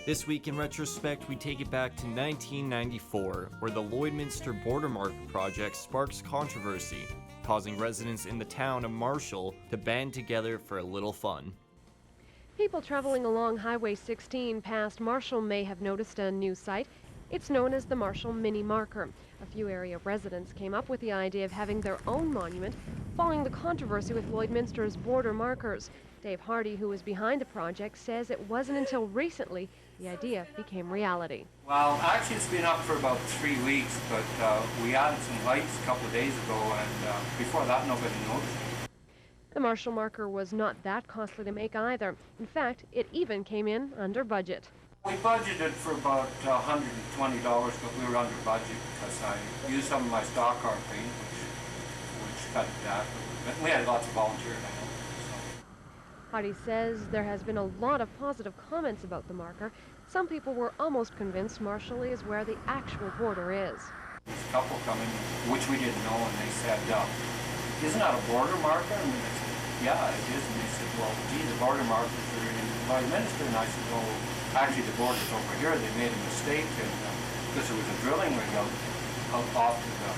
This week in retrospect, we take it back to 1994, where the Lloydminster Border Mark project sparks controversy, causing residents in the town of Marshall to band together for a little fun. People traveling along Highway 16 past Marshall may have noticed a new sight. It's known as the Marshall Mini Marker. A few area residents came up with the idea of having their own monument following the controversy with Lloydminster's border markers. Dave Hardy, who was behind the project, says it wasn't until recently the idea became reality. Well, actually it's been up for about 3 weeks, but we added some lights a couple of days ago, and before that nobody noticed. The Marshall marker was not that costly to make either. In fact, it even came in under budget. We budgeted for about $120, but we were under budget because I used some of my stock car paint, which cut it back. But we had lots of volunteers. Hardy says there has been a lot of positive comments about the marker. Some people were almost convinced Marshall is where the actual border is. There's a couple coming, which we didn't know, and they said, isn't that a border marker? And they said, yeah, it is. And they said, well, gee, the border markers are in Lloydminster. And I said, well, actually the border's over here. They made a mistake, and because there was a drilling rig out off to the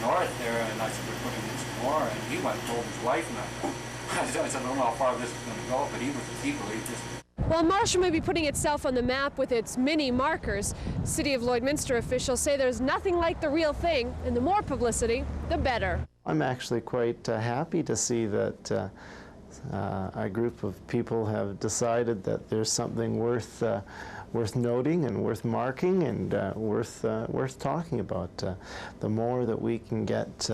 north there, and I said, we're putting in some more. And he went and told his wife, and I said, I don't know how far this is going to go, but he believed this. While Marshall may be putting itself on the map with its mini markers, City of Lloydminster officials say there's nothing like the real thing, and the more publicity, the better. I'm actually quite happy to see that a group of people have decided that there's something worth noting and worth marking and worth talking about. The more that we can get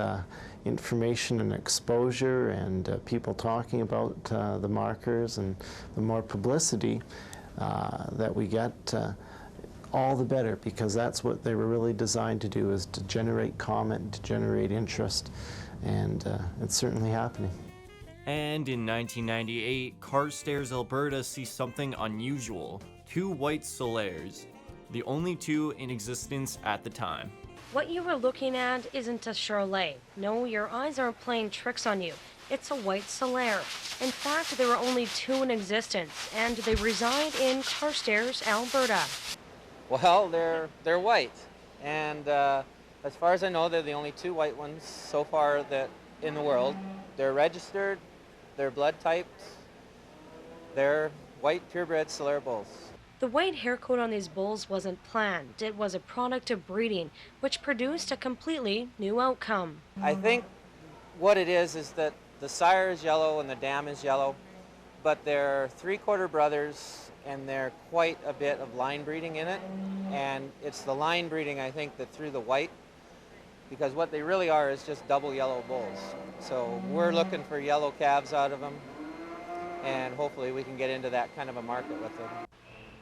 information and exposure and people talking about the markers, and the more publicity that we get, all the better, because that's what they were really designed to do, is to generate comment, to generate interest, and it's certainly happening. And in 1998, Carstairs, Alberta sees something unusual. 2 white solaires, the only 2 in existence at the time. What you are looking at isn't a Charlet. No, your eyes aren't playing tricks on you. It's a white solaire. In fact, there are only 2 in existence, and they reside in Carstairs, Alberta. Well, they're white, and as far as I know, they're the only 2 white ones so far that in the world. They're registered, they're blood typed, they're white purebred solaire bulls. The white hair coat on these bulls wasn't planned. It was a product of breeding, which produced a completely new outcome. I think what it is that the sire is yellow and the dam is yellow, but they're 3/4 brothers, and they're quite a bit of line breeding in it. And it's the line breeding, I think, that threw the white, because what they really are is just double yellow bulls. So we're looking for yellow calves out of them, and hopefully we can get into that kind of a market with them.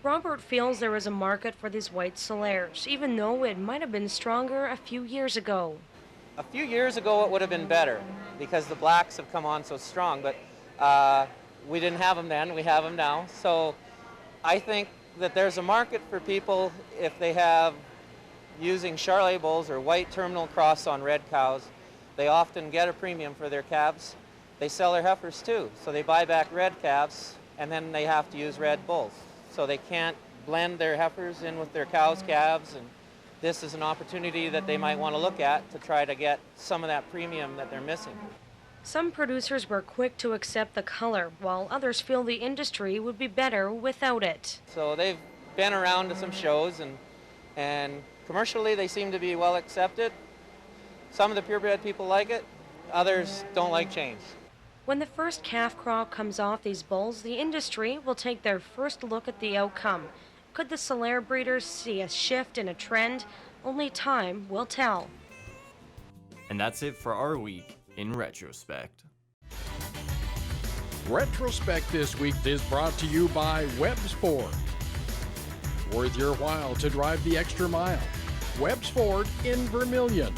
Robert feels there is a market for these white solaires, even though it might have been stronger a few years ago. A few years ago it would have been better, because the blacks have come on so strong, but we didn't have them then, we have them now. So I think that there's a market for people if they have using Charlet bulls or white terminal cross on red cows. They often get a premium for their calves. They sell their heifers too, so they buy back red calves, and then they have to use red bulls. So they can't blend their heifers in with their cows' calves, and this is an opportunity that they might want to look at to try to get some of that premium that they're missing. Some producers were quick to accept the color, while others feel the industry would be better without it. So they've been around to some shows, and commercially they seem to be well accepted. Some of the purebred people like it, others don't like change. When the first calf crop comes off these bulls, the industry will take their first look at the outcome. Could the solaire breeders see a shift in a trend? Only time will tell. And that's it for our week in retrospect. Retrospect this week is brought to you by Webb's Ford. Worth your while to drive the extra mile. Webb's Ford in Vermilion.